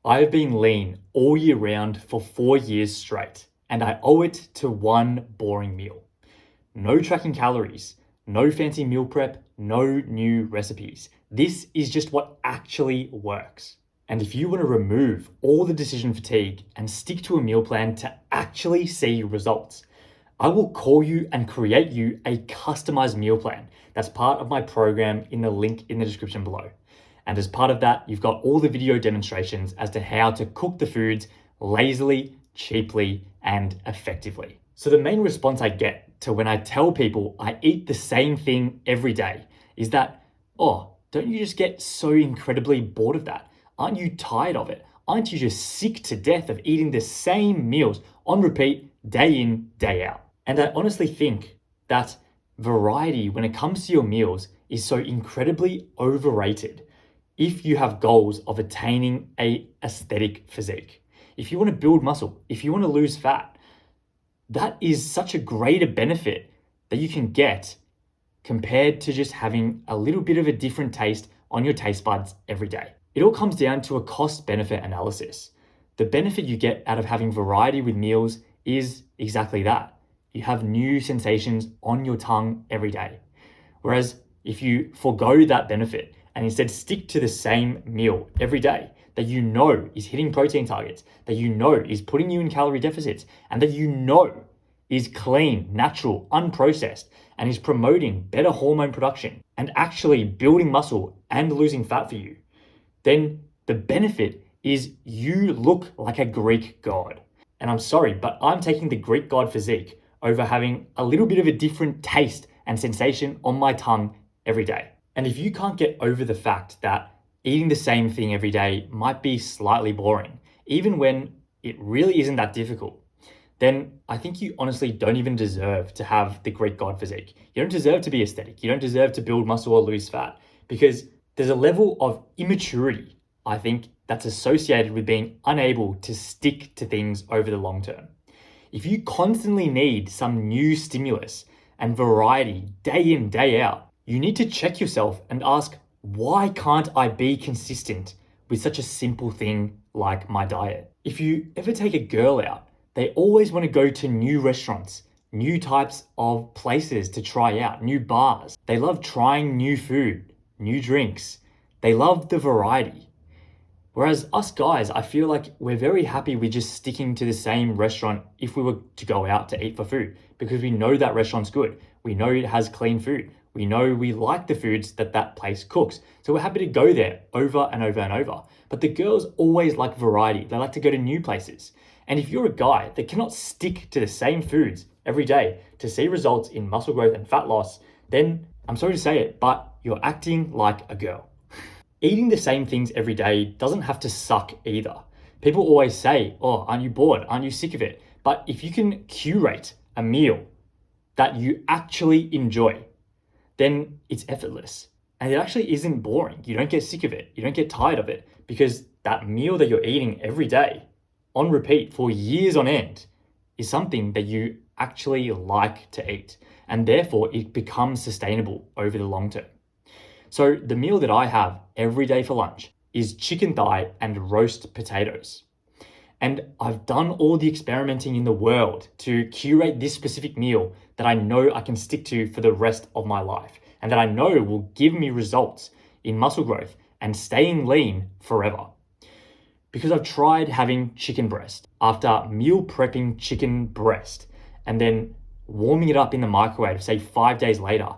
I've been lean all year round for 4 years straight, and I owe it to one boring meal. No tracking calories, no fancy meal prep, no new recipes. This is just what actually works. And if you want to remove all the decision fatigue and stick to a meal plan to actually see results, I will call you and create you a customized meal plan. That's part of my program in the link in the description below. And as part of that, you've got all the video demonstrations as to how to cook the foods lazily, cheaply, and effectively. So the main response I get to when I tell people I eat the same thing every day is that, oh, don't you just get so incredibly bored of that? Aren't you tired of it? Aren't you just sick to death of eating the same meals on repeat day in, day out? And I honestly think that variety when it comes to your meals is so incredibly overrated if you have goals of attaining a aesthetic physique. If you want to build muscle, if you want to lose fat, that is such a greater benefit that you can get compared to just having a little bit of a different taste on your taste buds every day. It all comes down to a cost-benefit analysis. The benefit you get out of having variety with meals is exactly that. You have new sensations on your tongue every day. Whereas if you forego that benefit and instead stick to the same meal every day that you know is hitting protein targets, that you know is putting you in calorie deficits, and that you know is clean, natural, unprocessed, and is promoting better hormone production and actually building muscle and losing fat for you, then the benefit is you look like a Greek god. And I'm sorry, but I'm taking the Greek god physique over having a little bit of a different taste and sensation on my tongue every day. And if you can't get over the fact that eating the same thing every day might be slightly boring, even when it really isn't that difficult, then I think you honestly don't even deserve to have the Greek god physique. You don't deserve to be aesthetic. You don't deserve to build muscle or lose fat, because there's a level of immaturity, I think, that's associated with being unable to stick to things over the long term. If you constantly need some new stimulus and variety day in, day out, you need to check yourself and ask, why can't I be consistent with such a simple thing like my diet? If you ever take a girl out, they always want to go to new restaurants, new types of places to try out, new bars. They love trying new food, new drinks. They love the variety. Whereas us guys, I feel like we're very happy with just sticking to the same restaurant if we were to go out to eat for food, because we know that restaurant's good. We know it has clean food. We know we like the foods that that place cooks. So we're happy to go there over and over and over. But the girls always like variety. They like to go to new places. And if you're a guy that cannot stick to the same foods every day to see results in muscle growth and fat loss, then I'm sorry to say it, but you're acting like a girl. Eating the same things every day doesn't have to suck either. People always say, oh, aren't you bored? Aren't you sick of it? But if you can curate a meal that you actually enjoy, then it's effortless. And it actually isn't boring. You don't get sick of it. You don't get tired of it, because that meal that you're eating every day on repeat for years on end is something that you actually like to eat. And therefore it becomes sustainable over the long term. So the meal that I have every day for lunch is chicken thigh and roast potatoes. And I've done all the experimenting in the world to curate this specific meal that I know I can stick to for the rest of my life, and that I know will give me results in muscle growth and staying lean forever. Because I've tried having chicken breast after meal prepping chicken breast and then warming it up in the microwave, say 5 days later,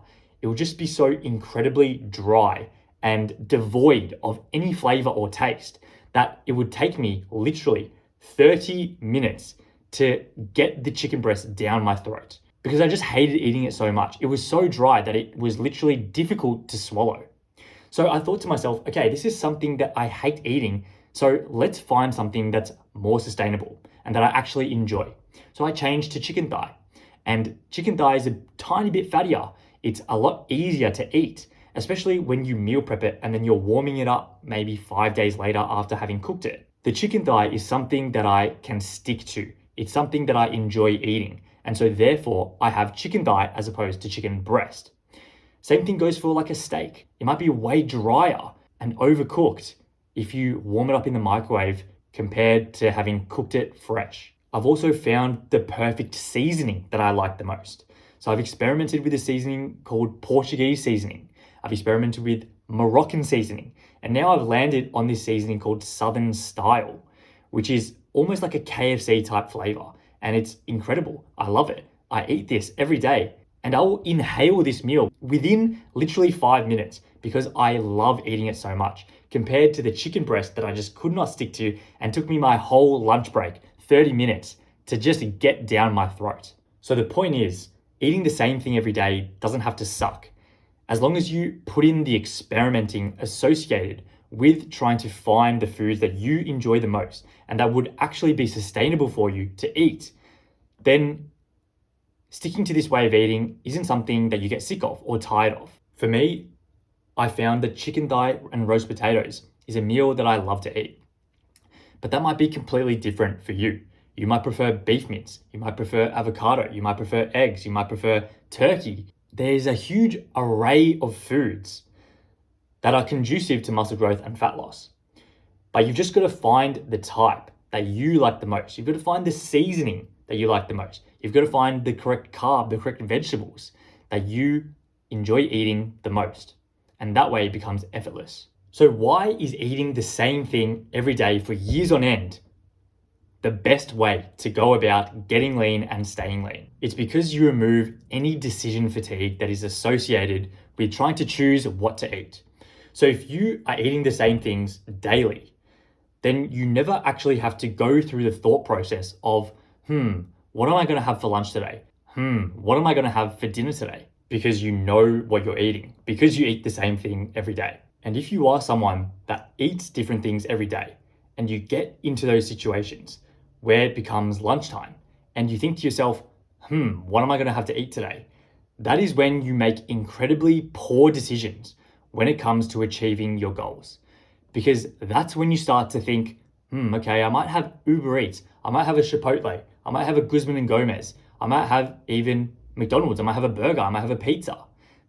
it will just be so incredibly dry and devoid of any flavor or taste that it would take me literally 30 minutes to get the chicken breast down my throat, because I just hated eating it so much. It was so dry that it was literally difficult to swallow. So I thought to myself, okay, this is something that I hate eating, so let's find something that's more sustainable and that I actually enjoy. So I changed to chicken thigh, and chicken thigh is a tiny bit fattier. It's a lot easier to eat, especially when you meal prep it and then you're warming it up maybe 5 days later after having cooked it. The chicken thigh is something that I can stick to. It's something that I enjoy eating. And so therefore I have chicken thigh as opposed to chicken breast. Same thing goes for like a steak. It might be way drier and overcooked if you warm it up in the microwave compared to having cooked it fresh. I've also found the perfect seasoning that I like the most. So I've experimented with a seasoning called Portuguese seasoning. I've experimented with Moroccan seasoning. And now I've landed on this seasoning called Southern Style, which is almost like a KFC type flavor. And it's incredible. I love it. I eat this every day and I will inhale this meal within literally 5 minutes because I love eating it so much, compared to the chicken breast that I just could not stick to and took me my whole lunch break, 30 minutes, to just get down my throat. So the point is, eating the same thing every day doesn't have to suck. As long as you put in the experimenting associated with trying to find the foods that you enjoy the most and that would actually be sustainable for you to eat, then sticking to this way of eating isn't something that you get sick of or tired of. For me, I found that chicken thigh and roast potatoes is a meal that I love to eat. But that might be completely different for you. You might prefer beef mince, you might prefer avocado, you might prefer eggs, you might prefer turkey. There's a huge array of foods that are conducive to muscle growth and fat loss. But you've just got to find the type that you like the most. You've got to find the seasoning that you like the most. You've got to find the correct carb, the correct vegetables that you enjoy eating the most. And that way it becomes effortless. So why is eating the same thing every day for years on end the best way to go about getting lean and staying lean? It's because you remove any decision fatigue that is associated with trying to choose what to eat. So if you are eating the same things daily, then you never actually have to go through the thought process of, what am I going to have for lunch today? What am I going to have for dinner today? Because you know what you're eating, because you eat the same thing every day. And if you are someone that eats different things every day, and you get into those situations where it becomes lunchtime, and you think to yourself, what am I going to have to eat today? That is when you make incredibly poor decisions when it comes to achieving your goals. Because that's when you start to think, okay, I might have Uber Eats, I might have a Chipotle, I might have a Guzman and Gomez, I might have even McDonald's, I might have a burger, I might have a pizza.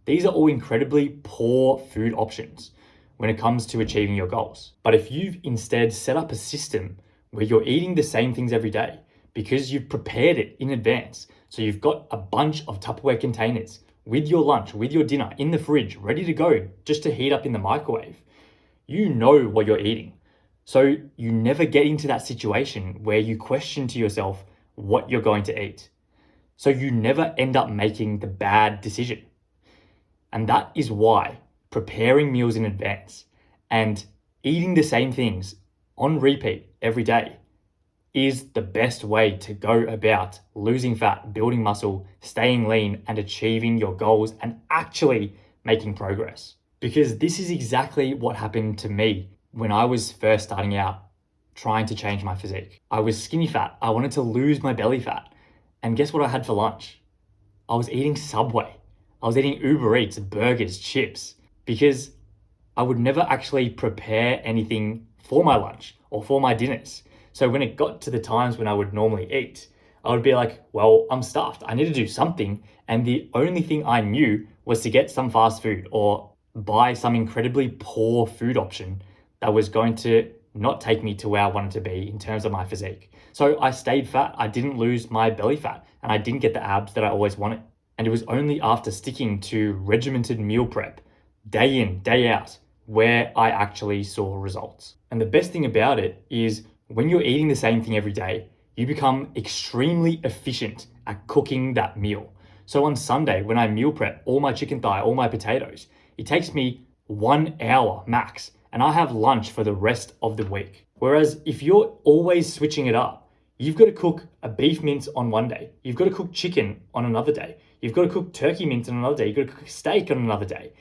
These are all incredibly poor food options when it comes to achieving your goals. But if you've instead set up a system where you're eating the same things every day because you've prepared it in advance, so you've got a bunch of Tupperware containers with your lunch, with your dinner in the fridge, ready to go just to heat up in the microwave, you know what you're eating. So you never get into that situation where you question to yourself what you're going to eat. So you never end up making the bad decision. And that is why preparing meals in advance and eating the same things on repeat every day is the best way to go about losing fat, building muscle, staying lean, and achieving your goals and actually making progress. Because this is exactly what happened to me when I was first starting out trying to change my physique. I was skinny fat. I wanted to lose my belly fat. And guess what I had for lunch? I was eating Subway. I was eating Uber Eats, burgers, chips, because I would never actually prepare anything for my lunch or for my dinners. So when it got to the times when I would normally eat, I would be like, well, I'm stuffed. I need to do something. And the only thing I knew was to get some fast food or buy some incredibly poor food option that was going to not take me to where I wanted to be in terms of my physique. So I stayed fat. I didn't lose my belly fat and I didn't get the abs that I always wanted. And it was only after sticking to regimented meal prep, day in, day out, where I actually saw results. And the best thing about it is when you're eating the same thing every day, you become extremely efficient at cooking that meal. So on Sunday, when I meal prep all my chicken thigh, all my potatoes, it takes me 1 hour max, and I have lunch for the rest of the week. Whereas if you're always switching it up, you've got to cook a beef mince on one day, you've got to cook chicken on another day, you've got to cook turkey mince on another day, you've got to cook steak on another day.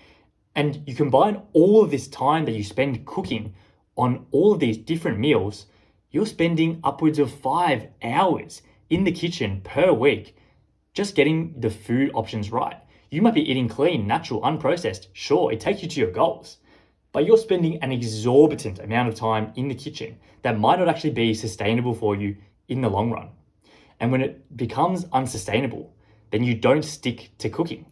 And you combine all of this time that you spend cooking on all of these different meals, you're spending upwards of 5 hours in the kitchen per week just getting the food options right. You might be eating clean, natural, unprocessed. Sure, it takes you to your goals, but you're spending an exorbitant amount of time in the kitchen that might not actually be sustainable for you in the long run. And when it becomes unsustainable, then you don't stick to cooking.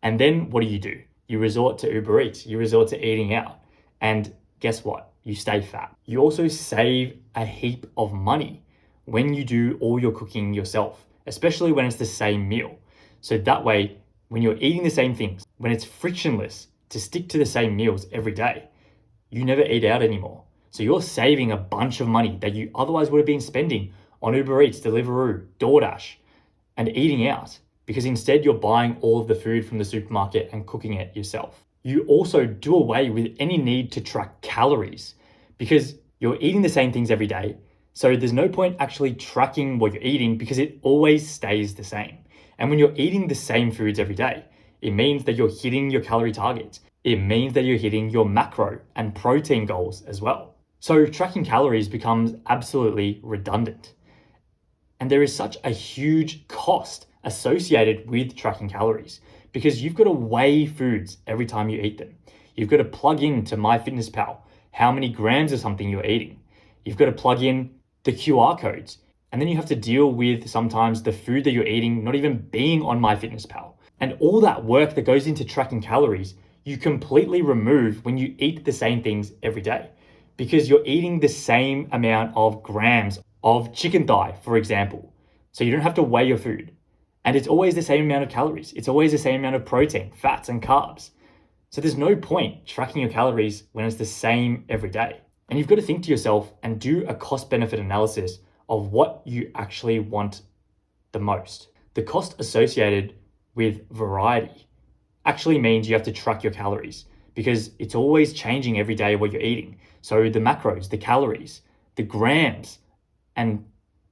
And then what do? You resort to Uber Eats, you resort to eating out. And guess what? you stay fat. You also save a heap of money when you do all your cooking yourself, especially when it's the same meal. So that way, when you're eating the same things, when it's frictionless to stick to the same meals every day, you never eat out anymore. So you're saving a bunch of money that you otherwise would have been spending on Uber Eats, Deliveroo, DoorDash, and eating out, because instead you're buying all of the food from the supermarket and cooking it yourself. You also do away with any need to track calories because you're eating the same things every day. So there's no point actually tracking what you're eating because it always stays the same. And when you're eating the same foods every day, it means that you're hitting your calorie targets. It means that you're hitting your macro and protein goals as well. So tracking calories becomes absolutely redundant. And there is such a huge cost associated with tracking calories because you've got to weigh foods every time you eat them. You've got to plug into MyFitnessPal how many grams of something you're eating. You've got to plug in the QR codes. And then you have to deal with sometimes the food that you're eating not even being on MyFitnessPal. And all that work that goes into tracking calories, you completely remove when you eat the same things every day because you're eating the same amount of grams of chicken thigh, for example. So you don't have to weigh your food. And it's always the same amount of calories. It's always the same amount of protein, fats, and carbs. So there's no point tracking your calories when it's the same every day. And you've got to think to yourself and do a cost-benefit analysis of what you actually want the most. The cost associated with variety actually means you have to track your calories because it's always changing every day what you're eating. So the macros, the calories, the grams, and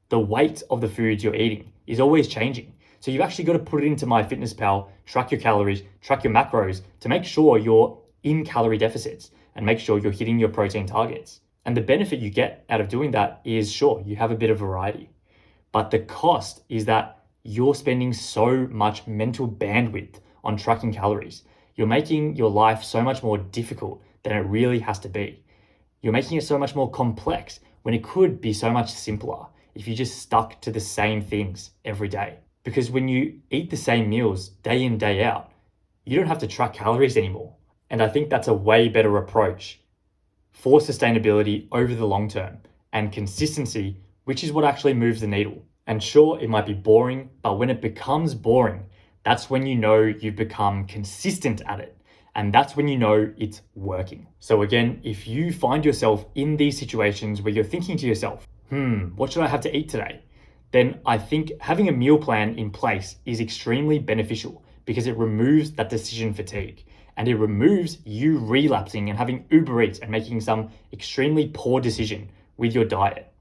the weight of the foods you're eating is always changing. So you've actually got to put it into MyFitnessPal, track your calories, track your macros to make sure you're in calorie deficits and make sure you're hitting your protein targets. And the benefit you get out of doing that is, sure, you have a bit of variety, but the cost is that you're spending so much mental bandwidth on tracking calories. You're making your life so much more difficult than it really has to be. You're making it so much more complex when it could be so much simpler if you just stuck to the same things every day. Because when you eat the same meals day in, day out, you don't have to track calories anymore. And I think that's a way better approach for sustainability over the long term and consistency, which is what actually moves the needle. And sure, it might be boring, but when it becomes boring, that's when you know you've become consistent at it. And that's when you know it's working. So again, if you find yourself in these situations where you're thinking to yourself, what should I have to eat today? Then I think having a meal plan in place is extremely beneficial because it removes that decision fatigue and it removes you relapsing and having Uber Eats and making some extremely poor decision with your diet.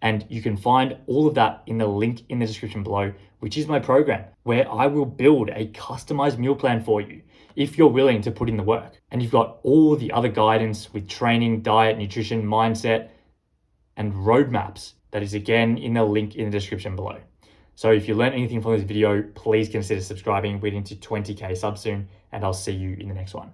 And you can find all of that in the link in the description below, which is my program where I will build a customized meal plan for you if you're willing to put in the work. And you've got all the other guidance with training, diet, nutrition, mindset, and roadmaps that is again in the link in the description below. So if you learned anything from this video, please consider subscribing. We're into 20K subs soon, and I'll see you in the next one.